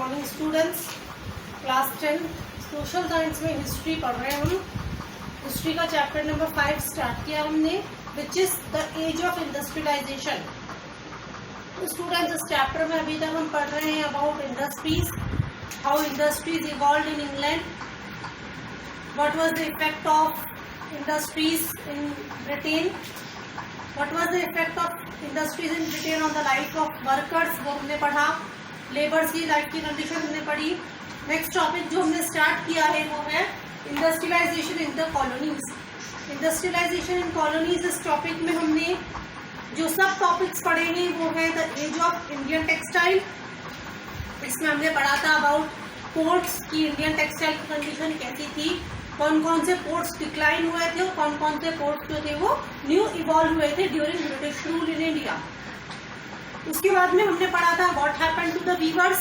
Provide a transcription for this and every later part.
Morning students. Class 10 social science में history पढ़ रहे हैं हम। हिस्ट्री का चैप्टर नंबर 5 स्टार्ट किया हमने, which is the age of industrialisation. Students, इस चैप्टर में अभी तक हम पढ़ रहे हैं about industries, how industries evolved in England, what was the effect of industries in Britain, what was the effect of industries in Britain on the life of workers, वो हमने पढ़ा। लेबर्स की लाइफ की कंडीशन हमने पढ़ी। Next topic जो हमने start किया है वो है industrialisation in the colonies. Industrialisation in colonies, इस टॉपिक में हमने जो सब टॉपिक्स पढ़े हैं वो है the age of Indian textile. इसमें हमने पढ़ा था अबाउट पोर्ट्स की, इंडियन टेक्सटाइल की कंडीशन कैसी थी, कौन कौन से पोर्ट्स डिक्लाइन हुए थे और कौन कौन से पोर्ट्स जो थे वो न्यू इवॉल्व हुए थे during British rule in India. उसके बाद में हमने पढ़ा था what happened to the weavers.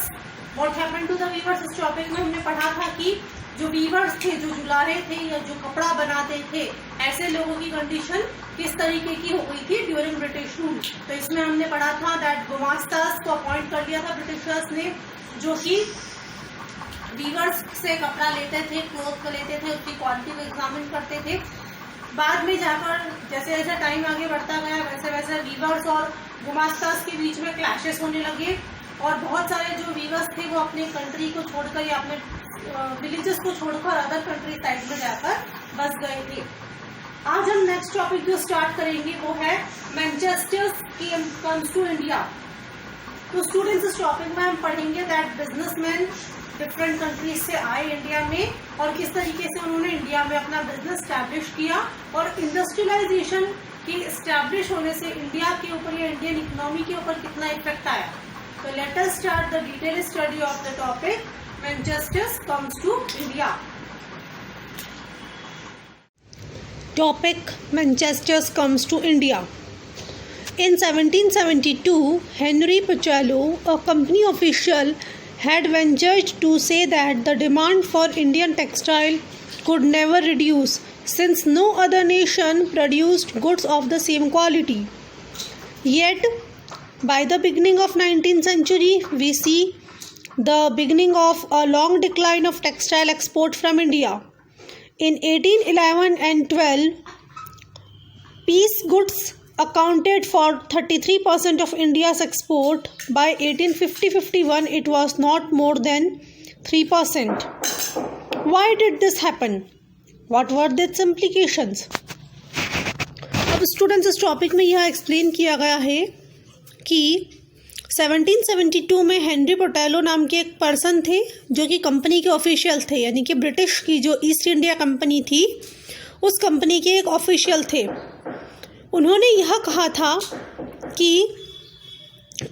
What happened to the weavers, इस टॉपिक में हमने पढ़ा था कि जो वीवर्स थे, जो जुलारे थे या जो कपड़ा बनाते थे, ऐसे लोगों की कंडीशन किस तरीके की हो गई थी ड्यूरिंग ब्रिटिश रूल। तो इसमें हमने पढ़ा था दैट गुमास्तास को अपॉइंट कर लिया था ब्रिटिशर्स ने, जो कि वीवर्स से कपड़ा लेते थे, क्लोथ को लेते थे, उसकी क्वालिटी को एग्जामिन करते थे। बाद में जाकर जैसे जैसे टाइम आगे बढ़ता गया वैसे वैसे वीवर्स और गुमास्तास के बीच में क्लैशेस होने लगे और बहुत सारे जो वीवर्स थे वो अपने कंट्री को छोड़कर या अपने विलेजेस को छोड़कर अदर कंट्री साइड में जाकर बस गए थे। आज हम नेक्स्ट टॉपिक जो स्टार्ट करेंगे वो है मैनचेस्टर कम्स टू इंडिया। तो स्टूडेंट्स, इस टॉपिक में हम पढ़ेंगे दैट बिजनेसमैन डिफरेंट कंट्रीज से आए इंडिया में और किस तरीके से उन्होंने इंडिया में अपना बिजनेस स्टैब्लिश किया और इंडस्ट्रियलाइजेशन के स्टैब्लिश होने से इंडिया के ऊपर या इंडियन इकोनॉमी के ऊपर कितना इफेक्ट आया। तो let us start the detail study of the topic Manchester comes to India. Topic: Manchester comes to India. In 1772, Henry Pacello, a company official, had ventured to say that the demand for Indian textile could never reduce, since no other nation produced goods of the same quality. Yet, by the beginning of 19th century, we see the beginning of a long decline of textile export from India. In 1811 and 12, piece goods accounted for 33% of India's export. By 1850-51, it was not more than 3%. Why did this happen? What were its implications? अब students, इस topic में यह explain किया गया है कि 1772 में Henry पटेलो नाम के एक पर्सन थे जो कि कंपनी के ऑफिशियल थे, यानी कि ब्रिटिश की जो ईस्ट इंडिया कंपनी थी उस कंपनी के एक ऑफिशियल थे। उन्होंने यह कहा था कि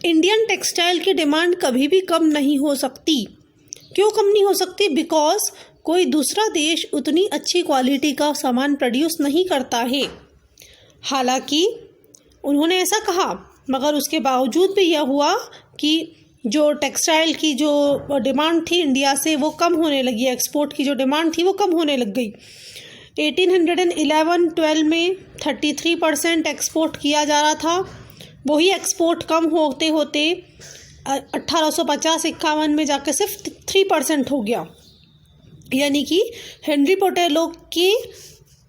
इंडियन टेक्सटाइल की डिमांड कभी भी कम नहीं हो सकती। क्यों कम नहीं हो सकती? बिकॉज कोई दूसरा देश उतनी अच्छी क्वालिटी का सामान प्रोड्यूस नहीं करता है। हालांकि उन्होंने ऐसा कहा, मगर उसके बावजूद भी यह हुआ कि जो टेक्सटाइल की जो डिमांड थी इंडिया से वो कम होने लगी, एक्सपोर्ट की जो डिमांड थी वो कम होने लग गई। 1811-12 में 33% एक्सपोर्ट किया जा रहा था, वही एक्सपोर्ट कम होते होते 1850-51 में जाकर सिर्फ 3% हो गया। यानी कि हेनरी पटेलो के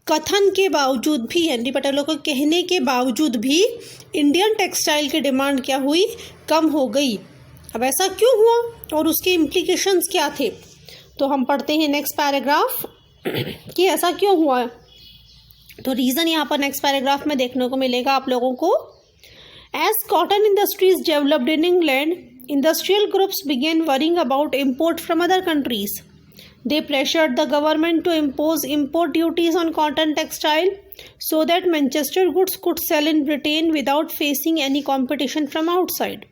कथन के बावजूद भी, हेनरी पटेलो को कहने के बावजूद भी इंडियन टेक्सटाइल की डिमांड क्या हुई? कम हो गई। अब ऐसा क्यों हुआ और उसके इम्प्लीकेशंस क्या थे? तो हम पढ़ते हैं नेक्स्ट पैराग्राफ कि ऐसा क्यों हुआ। तो रीज़न यहाँ पर नेक्स्ट पैराग्राफ में देखने को मिलेगा आप लोगों को। As cotton industries developed in England, industrial groups began worrying about import from other countries. They pressured the government to impose import duties on cotton textile so that Manchester goods could sell in Britain without facing any competition from outside.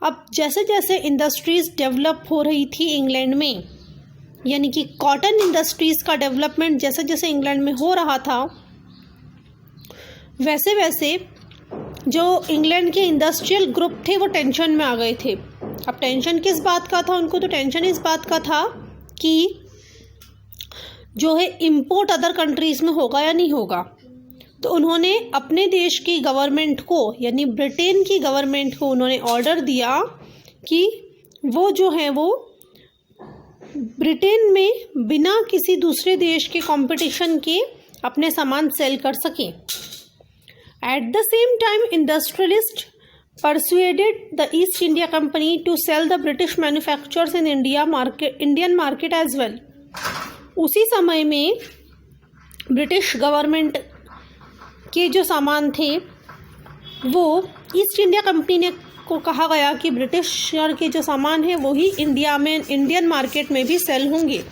अब जैसे जैसे industries develop हो रही थी England में, यानी कि cotton industries का डेवलपमेंट जैसे जैसे इंग्लैंड में हो रहा था, वैसे वैसे जो इंग्लैंड के इंडस्ट्रियल ग्रुप थे वो टेंशन में आ गए थे। अब टेंशन किस बात का था उनको? तो टेंशन इस बात का था कि जो है इंपोर्ट अदर कंट्रीज़ में होगा या नहीं होगा। तो उन्होंने अपने देश की गवर्नमेंट को, यानी ब्रिटेन की गवर्नमेंट को उन्होंने ऑर्डर दिया कि वो जो है वो ब्रिटेन में बिना किसी दूसरे देश के कंपटीशन के अपने सामान सेल कर सकें। At the same time industrialist persuaded the East India Company to sell the British manufacturers in Indian market as well. उसी समय में ब्रिटिश गवर्नमेंट के जो सामान थे वो ईस्ट इंडिया कंपनी ने को कहा गया कि ब्रिटिशर के जो सामान है वो ही इंडिया में इंडियन मार्केट में भी सेल होंगे,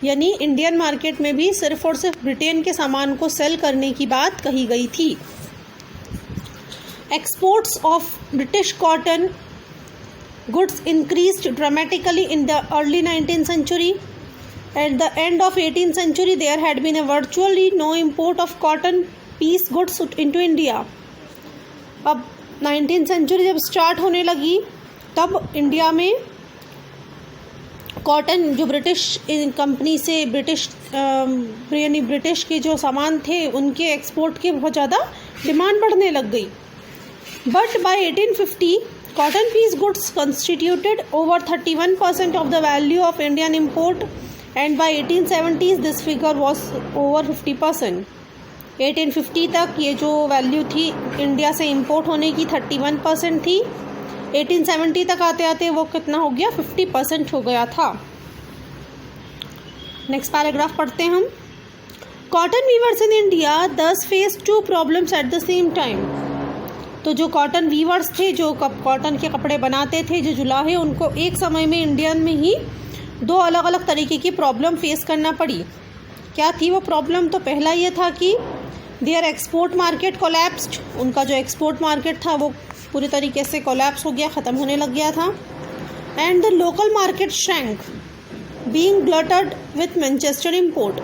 यानी इंडियन मार्केट में भी सिर्फ और सिर्फ ब्रिटेन के सामान को सेल करने की बात कही गई थी। Exports of British cotton goods increased dramatically in the early 19th century. At the end of 18th century, there had been a virtually no import of cotton piece goods into India. अब 19th century जब start होने लगी तब India में cotton जो British company से British के जो सामान थे उनके एक्सपोर्ट के बहुत ज़्यादा डिमांड बढ़ने लग गई। But by 1850, cotton piece goods constituted over 31% of the value of Indian import, and by 1870s this figure was over 50%. 1850 तक ये जो वैल्यू थी इंडिया से इंपोर्ट होने की 31% थी, 1870 तक आते आते वो कितना हो गया, 50% हो गया था। नेक्स्ट पैराग्राफ पढ़ते हैं हम। Cotton viewers in India thus faced two problems at the same time. तो जो कॉटन वीवर्स थे, जो कॉटन के कपड़े बनाते थे, जो जुलाहे, उनको एक समय में इंडियन में ही दो अलग अलग तरीके की प्रॉब्लम फेस करना पड़ी। क्या थी वो प्रॉब्लम? तो पहला ये था कि देयर एक्सपोर्ट मार्केट कोलैप्स्ड, उनका जो एक्सपोर्ट मार्केट था वो पूरी तरीके से कोलैप्स हो गया, ख़त्म होने लग गया था। And the local market shrank being glutted with Manchester import,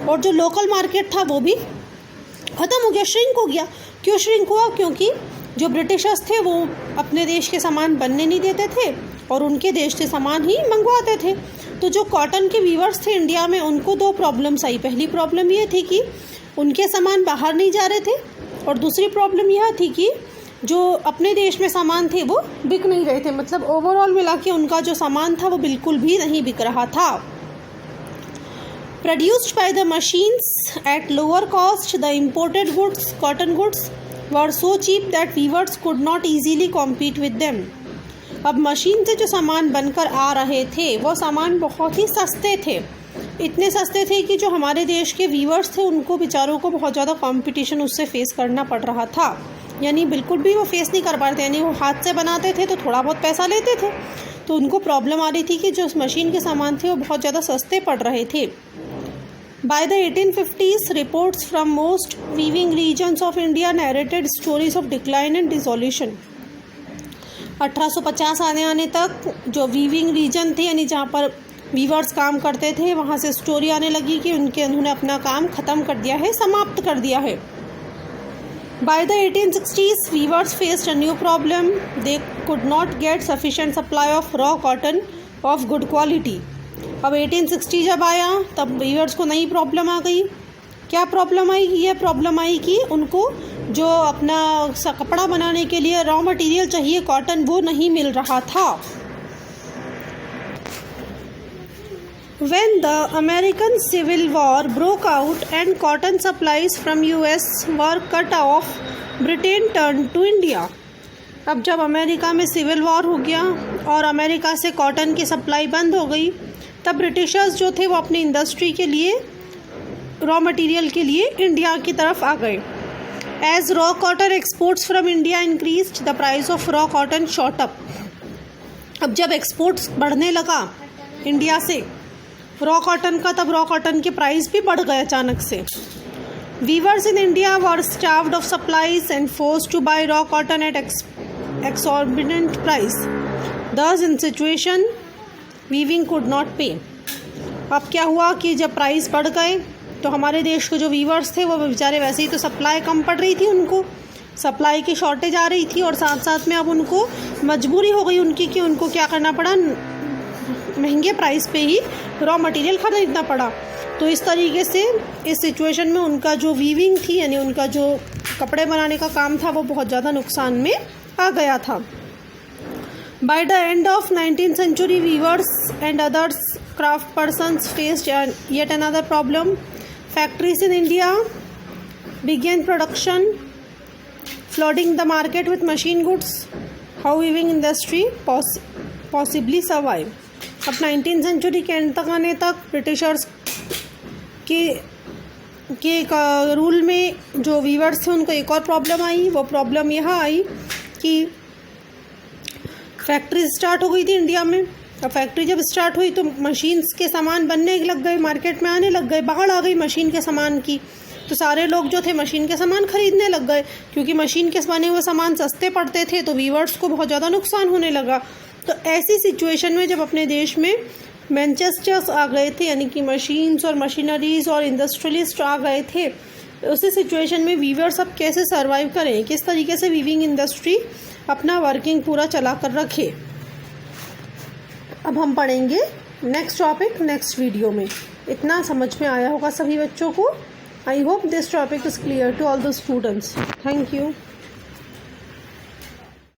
और जो लोकल मार्केट था वो भी ख़त्म हो गया, श्रिंक हो गया। क्यों श्रिंक हुआ? क्योंकि जो ब्रिटिशर्स थे वो अपने देश के सामान बनने नहीं देते थे और उनके देश से सामान ही मंगवाते थे। तो जो कॉटन के वीवर्स थे इंडिया में उनको दो प्रॉब्लम्स आई। पहली प्रॉब्लम ये थी कि उनके सामान बाहर नहीं जा रहे थे, और दूसरी प्रॉब्लम यह थी कि जो अपने देश में सामान थे वो बिक नहीं रहे थे। मतलब ओवरऑल मिला के उनका जो सामान था वो बिल्कुल भी नहीं बिक रहा था। Produced by the machines at lower cost, the imported goods, cotton goods, were so cheap that weavers could not easily compete with them. अब मशीन से जो सामान बनकर आ रहे थे वो सामान बहुत ही सस्ते थे, इतने सस्ते थे कि जो हमारे देश के वीवर्स थे उनको बेचारों को बहुत ज़्यादा कंपटीशन उससे फेस करना पड़ रहा था, यानी बिल्कुल भी वो फेस नहीं कर पा रहे थे। यानी वो हाथ से बनाते थे तो थोड़ा बहुत पैसा लेते थे, तो उनको प्रॉब्लम आ रही थी कि जो मशीन के सामान थे वो बहुत ज़्यादा सस्ते पड़ रहे थे। By the 1850s, reports from most weaving regions of India narrated stories of decline and dissolution. 1850 आने तक जो वीविंग रीजन थे, यानी जहाँ पर वीवर्स काम करते थे, वहाँ से स्टोरी आने लगी कि उन्होंने अपना काम ख़त्म कर दिया है, समाप्त कर दिया है। By the 1860s, weavers faced a new problem. They could not get sufficient supply of raw cotton of good quality. अब 1860 जब आया तब वीवर्स को नई प्रॉब्लम आ गई। क्या प्रॉब्लम आई? ये प्रॉब्लम आई कि उनको जो अपना कपड़ा बनाने के लिए रॉ मटेरियल चाहिए कॉटन, वो नहीं मिल रहा था। When the American Civil War broke out and cotton supplies from US were cut off, Britain turned to India. अब जब अमेरिका में सिविल वॉर हो गया और अमेरिका से कॉटन की सप्लाई बंद हो गई, तब ब्रिटिशर्स जो थे वो अपनी इंडस्ट्री के लिए, रॉ मटेरियल के लिए इंडिया की तरफ आ गए। As raw cotton exports from India increased, the price of raw cotton shot up. अब जब एक्सपोर्ट्स बढ़ने लगा इंडिया से रॉ कॉटन का, तब रॉ कॉटन के प्राइस भी बढ़ गए अचानक से। Weavers in India were starved of supplies and forced to buy raw cotton at exorbitant price. Thus in situation weaving could not pay. अब क्या हुआ कि जब प्राइस बढ़ गए तो हमारे देश के जो वीवर्स थे वो बेचारे वैसे ही तो सप्लाई कम पड़ रही थी, उनको सप्लाई की शॉर्टेज आ रही थी, और साथ साथ में अब उनको मजबूरी हो गई उनकी कि उनको क्या करना पड़ा, महंगे प्राइस पे ही रॉ मटेरियल खरीदना पड़ा। तो इस तरीके से इस सिचुएशन में उनका जो वीविंग थी, यानी उनका जो कपड़े बनाने का काम था, वो बहुत ज़्यादा नुकसान में आ गया था। By the end of 19th century, weavers and others craft persons faced yet another problem. Factories in India began production, flooding the market with machine goods. How weaving industry possibly survive? अब 19th century के and तक आने तक Britishers के rule में जो viewers थे उनको एक और प्रॉब्लम आई. वो प्रॉब्लम यह आई कि फैक्ट्री स्टार्ट हो गई थी इंडिया में. अब फैक्ट्री जब स्टार्ट हुई तो मशीन्स के सामान बनने लग गए, मार्केट में आने लग गए, बाढ़ आ गई मशीन के सामान की. तो सारे लोग जो थे मशीन के सामान खरीदने लग गए. क्योंकि मशीन के बने हुए सामान सस्ते पड़ते थे तो वीवर्स को बहुत ज़्यादा नुकसान होने लगा. तो ऐसी सिचुएशन में जब अपने देश में मैनचेस्टर्स आ गए थे, यानी कि मशीन्स और मशीनरीज और इंडस्ट्रियलिस्ट आ गए थे, उसी सिचुएशन में वीवर्स अब कैसे सर्वाइव करें, किस तरीके से वीविंग इंडस्ट्री अपना वर्किंग पूरा चला कर रखे. अब हम पढ़ेंगे नेक्स्ट टॉपिक नेक्स्ट वीडियो में. इतना समझ में आया होगा सभी बच्चों को. I hope this topic is clear to all the students. Thank you.